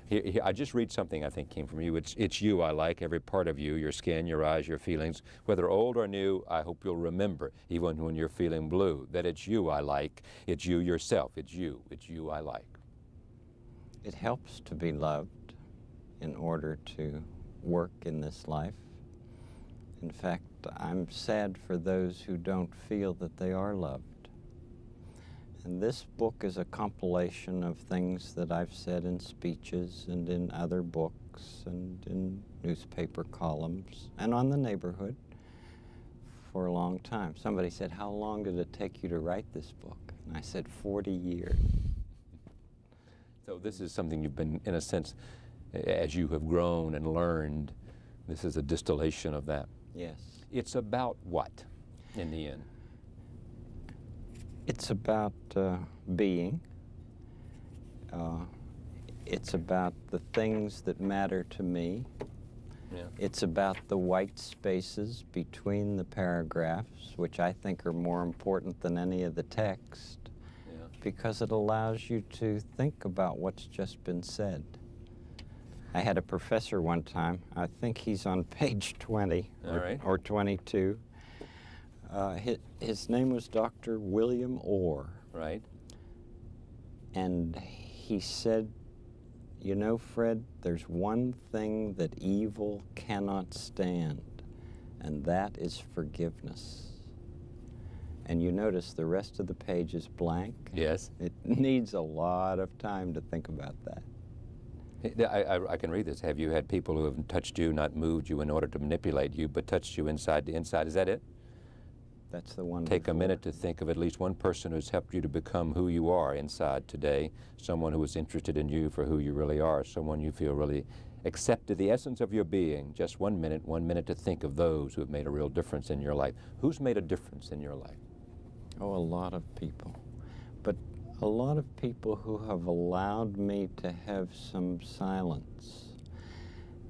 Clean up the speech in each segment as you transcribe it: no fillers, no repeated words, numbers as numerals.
Here, I just read something I think came from you. It's you I like, every part of you, your skin, your eyes, your feelings. Whether old or new, I hope you'll remember, even when you're feeling blue, that it's you I like, it's you yourself, it's you I like. It helps to be loved in order to work in this life. In fact, I'm sad for those who don't feel that they are loved. And this book is a compilation of things that I've said in speeches and in other books and in newspaper columns and on the neighborhood for a long time. Somebody said, "How long did it take you to write this book?" And I said, 40 years. So this is something you've been, in a sense, as you have grown and learned, this is a distillation of that. Yes. It's about what, in the end? It's about being. It's about the things that matter to me. Yeah. It's about the white spaces between the paragraphs, which I think are more important than any of the text, Yeah. because it allows you to think about what's just been said. I had a professor one time, I think he's on page 20 or 22. His name was Dr. William Orr. Right. And he said, "You know, Fred, there's one thing that evil cannot stand, and that is forgiveness." And you notice the rest of the page is blank. Yes. It needs a lot of time to think about that. I can read this. Have you had people who have touched you, not moved you in order to manipulate you, but touched you inside to inside? Is that it? That's the one. Take before. a minute to think of at least one person who's helped you to become who you are inside today, someone who is interested in you for who you really are, someone you feel really accepted the essence of your being. Just 1 minute to think of those who have made a real difference in your life. Who's made a difference in your life? Oh, a lot of people. But a lot of people who have allowed me to have some silence.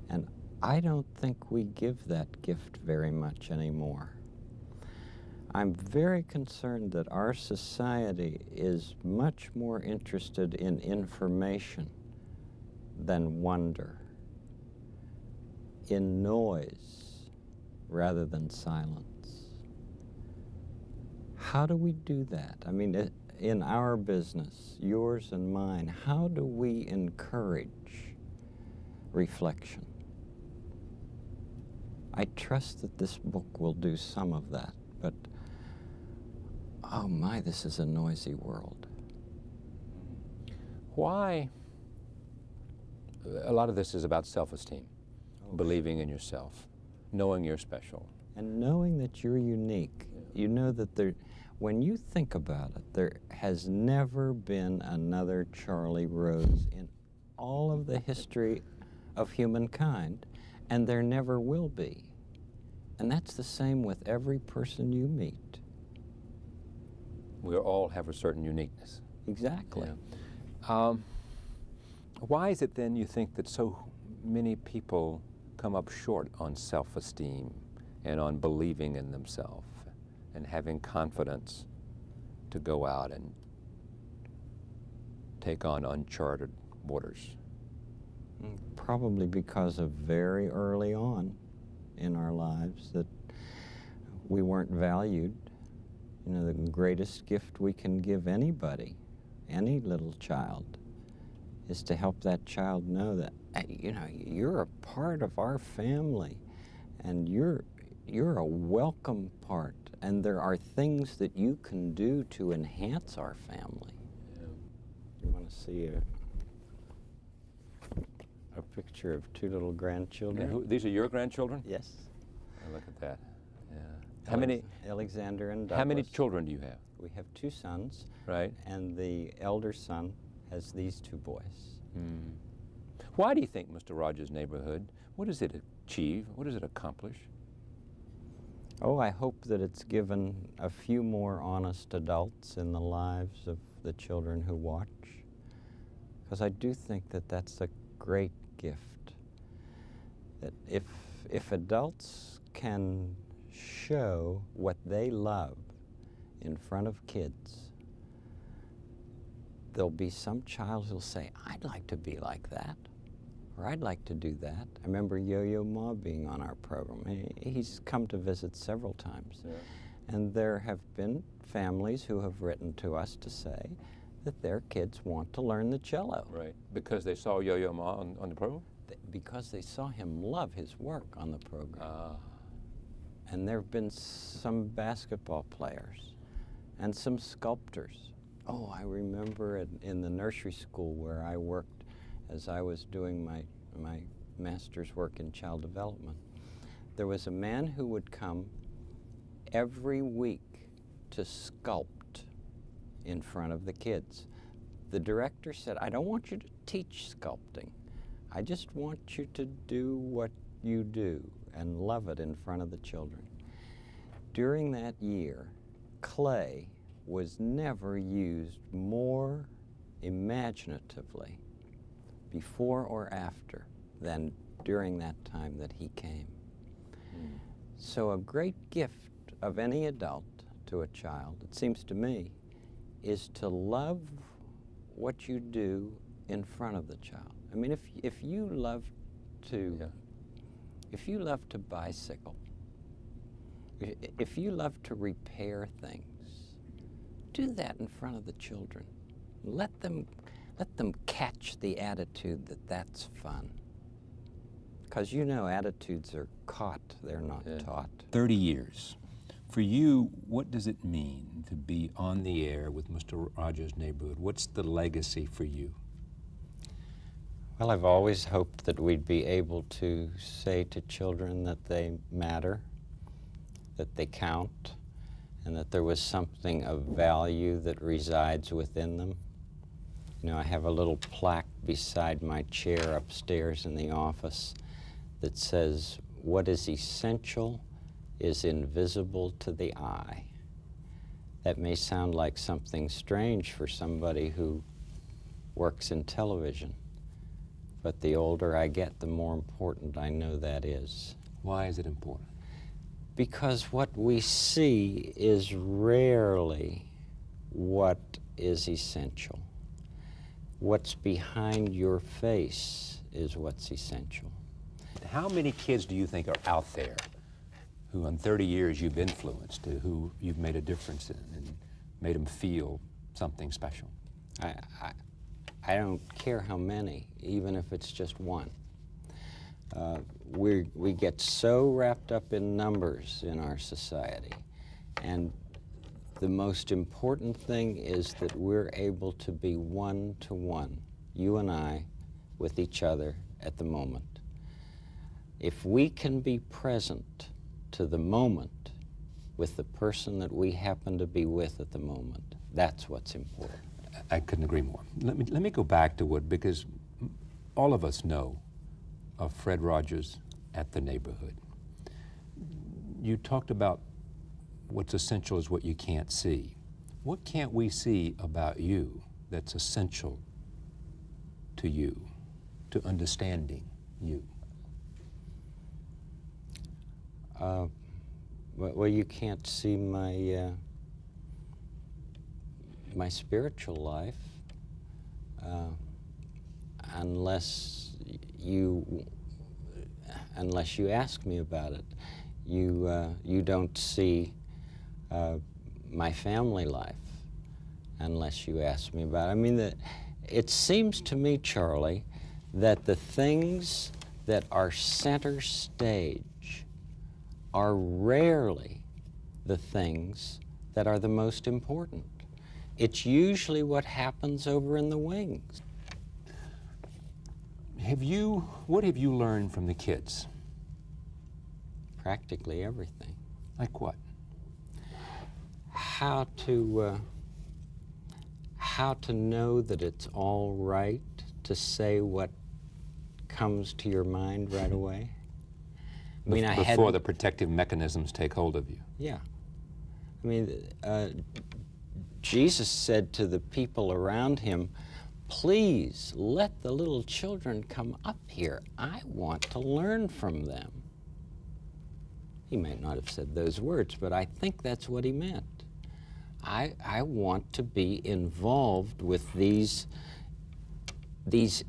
And I don't think we give that gift very much anymore. I'm very concerned that our society is much more interested in information than wonder, in noise rather than silence. How do we do that? I mean, in our business, yours and mine, how do we encourage reflection? I trust that this book will do some of that, but oh my, this is a noisy world. Why? A lot of this is about self-esteem, believing in yourself, knowing you're special. And knowing that you're unique. Yeah. You know that when you think about it, there has never been another Charlie Rose in all of the history of humankind, and there never will be. And that's the same with every person you meet. We all have a certain uniqueness. Exactly. Yeah. Why is it then you think that so many people come up short on self-esteem and on believing in themselves and having confidence to go out and take on uncharted waters? Probably because of very early on in our lives that we weren't valued. You know, the greatest gift we can give anybody, any little child, is to help that child know that, you know, you're a part of our family, and you're a welcome part, and there are things that you can do to enhance our family. Yeah. You want to see a picture of two little grandchildren? And these are your grandchildren? Yes. Oh, look at that. Yeah. How many? Alexander and Douglas. How many children do you have? We have 2 sons. Right. And the elder son has these 2 boys. Mm. Why do you think Mr. Rogers' Neighborhood, what does it achieve? What does it accomplish? Oh, I hope that it's given a few more honest adults in the lives of the children who watch. Because I do think that that's a great gift. That if adults can show what they love in front of kids, there'll be some child who'll say, "I'd like to be like that." or I'd like to do that. I remember Yo-Yo Ma being on our program. He's come to visit several times. Yeah. And there have been families who have written to us to say that their kids want to learn the cello. Right. Because they saw Yo-Yo Ma on the program? Because they saw him love his work on the program. Ah. And there have been some basketball players and some sculptors. Oh, I remember in the nursery school where I worked as I was doing my master's work in child development. There was a man who would come every week to sculpt in front of the kids. The director said, I don't want you to teach sculpting. I just want you to do what you do and love it in front of the children. During that year, clay was never used more imaginatively before or after than during that time that he came. Mm. So a great gift of any adult to a child, it seems to me, is to love what you do in front of the child. I mean, if you love to, if you love to bicycle, if you love to repair things, do that in front of the children. Let them catch the attitude that that's fun. Because you know attitudes are caught, they're not taught. 30 years. For you, what does it mean to be on the air with Mr. Rogers' Neighborhood? What's the legacy for you? Well, I've always hoped that we'd be able to say to children that they matter, that they count, and that there was something of value that resides within them. You know, I have a little plaque beside my chair upstairs in the office that says, "What is essential is invisible to the eye." That may sound like something strange for somebody who works in television, but the older I get, the more important I know that is. Why is it important? Because what we see is rarely what is essential. What's behind your face is what's essential. How many kids do you think are out there who in 30 years you've influenced, who you've made a difference in and made them feel something special? I don't care how many, even if it's just one. We get so wrapped up in numbers in our society, and the most important thing is that we're able to be one-to-one, you and I, with each other at the moment. If we can be present to the moment with the person that we happen to be with at the moment, that's what's important. I couldn't agree more. Let me go back to what, because all of us know of Fred Rogers at the Neighborhood. You talked about what's essential is what you can't see. What can't we see about you that's essential to you, to understanding you? Well, you can't see my my spiritual life unless you ask me about it. You don't see my family life unless you ask me about it. I mean, it seems to me, Charlie, that the things that are center stage are rarely the things that are the most important. It's usually what happens over in the wings. What have you learned from the kids? Practically everything. Like what? How to know that it's all right to say what comes to your mind right away. I mean, before the protective mechanisms take hold of you. Yeah. I mean, Jesus said to the people around him, "Please let the little children come up here. I want to learn from them." He might not have said those words, but I think that's what he meant. I want to be involved with these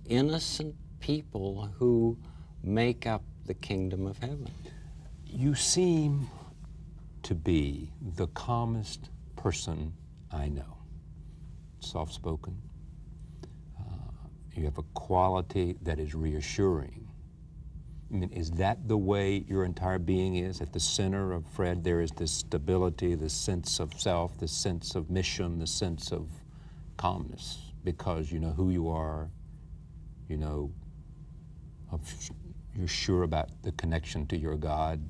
innocent people who make up the kingdom of heaven. You seem to be the calmest person I know. Soft-spoken. You have a quality that is reassuring. I mean, is that the way your entire being is? At the center of Fred, there is this stability, this sense of self, this sense of mission, the sense of calmness, because you know who you are, you know, you're sure about the connection to your God.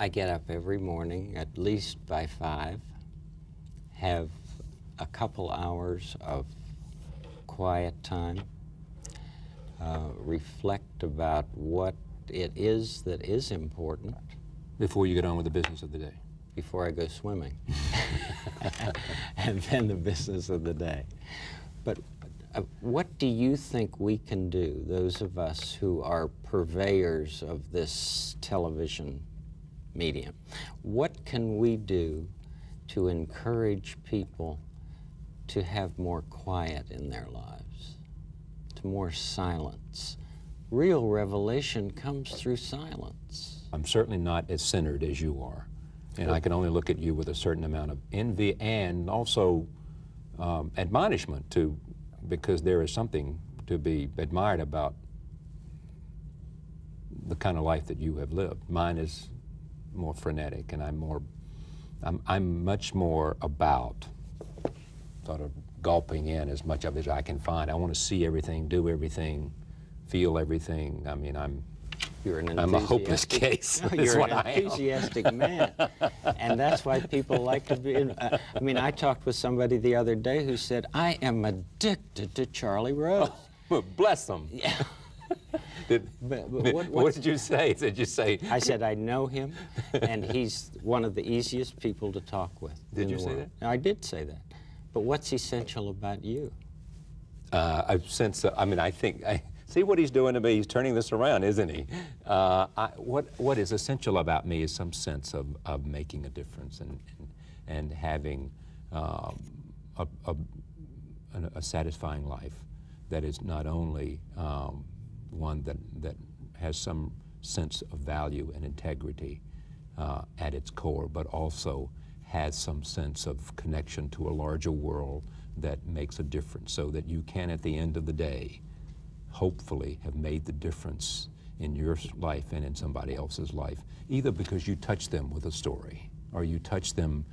I get up every morning, at least by 5, have a couple hours of quiet time, reflect about what it is that is important. Before you get on with the business of the day. Before I go swimming. And then the business of the day. But what do you think we can do, those of us who are purveyors of this television medium? What can we do to encourage people to have more quiet in their lives, to more silence? Real revelation comes through silence. I'm certainly not as centered as you are. And I can only look at you with a certain amount of envy and also admonishment too, because there is something to be admired about the kind of life that you have lived. Mine is more frenetic, and I'm much more about sort of gulping in as much of it as I can find. I want to see everything, do everything, feel everything. I mean, I'm a hopeless case. No, you're an enthusiastic man, and that's why people like to be. I mean, I talked with somebody the other day who said, "I am addicted to Charlie Rose." Oh, bless them. Yeah. What did you say? Did you say? I said I know him, and he's one of the easiest people to talk with. Did you say that? I did say that. But what's essential about you? I've sensed. I mean, I think. See what he's doing to me? He's turning this around, isn't he? What is essential about me is some sense of making a difference and having a satisfying life that is not only one that has some sense of value and integrity at its core, but also has some sense of connection to a larger world that makes a difference, so that you can, at the end of the day, hopefully have made the difference in your life and in somebody else's life, either because you touch them with a story, or you touch them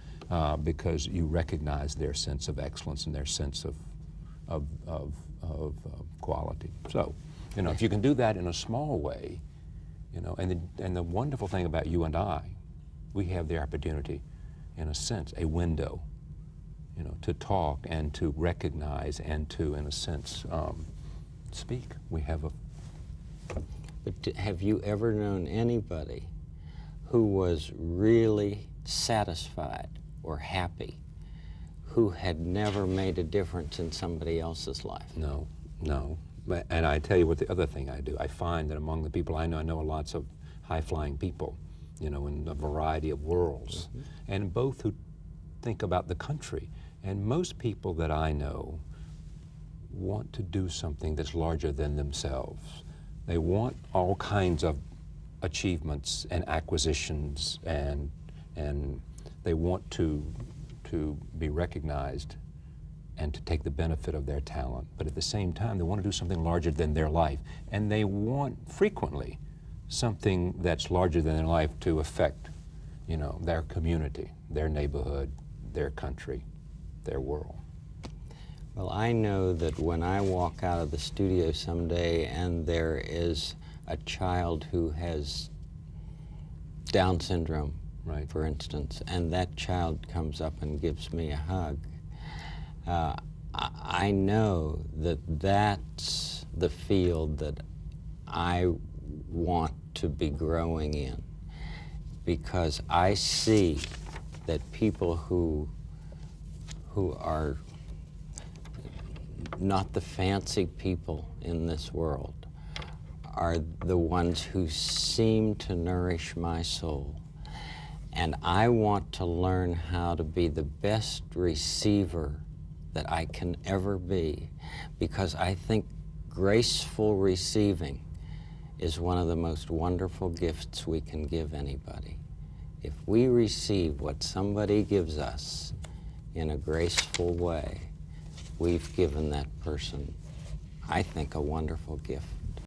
because you recognize their sense of excellence and their sense of quality. So, you know, if you can do that in a small way, you know, and the wonderful thing about you and I, we have the opportunity, in a sense, a window, you know, to talk and to recognize and to, in a sense, speak. We have a... But have you ever known anybody who was really satisfied or happy who had never made a difference in somebody else's life? No. And I tell you what, the other thing I do, I find that among the people I know lots of high-flying people, you know, in a variety of worlds, and both who think about the country. And most people that I know want to do something that's larger than themselves. They want all kinds of achievements and acquisitions, and they want to be recognized and to take the benefit of their talent. But at the same time, they want to do something larger than their life. And they want, frequently, something that's larger than their life to affect, you know, their community, their neighborhood, their country, their world. Well, I know that when I walk out of the studio someday and there is a child who has Down syndrome, right, for instance, and that child comes up and gives me a hug, I know that that's the field that I want to be growing in, because I see that people who are not the fancy people in this world are the ones who seem to nourish my soul. And I want to learn how to be the best receiver that I can ever be, because I think graceful receiving is one of the most wonderful gifts we can give anybody. If we receive what somebody gives us in a graceful way, we've given that person, I think, a wonderful gift.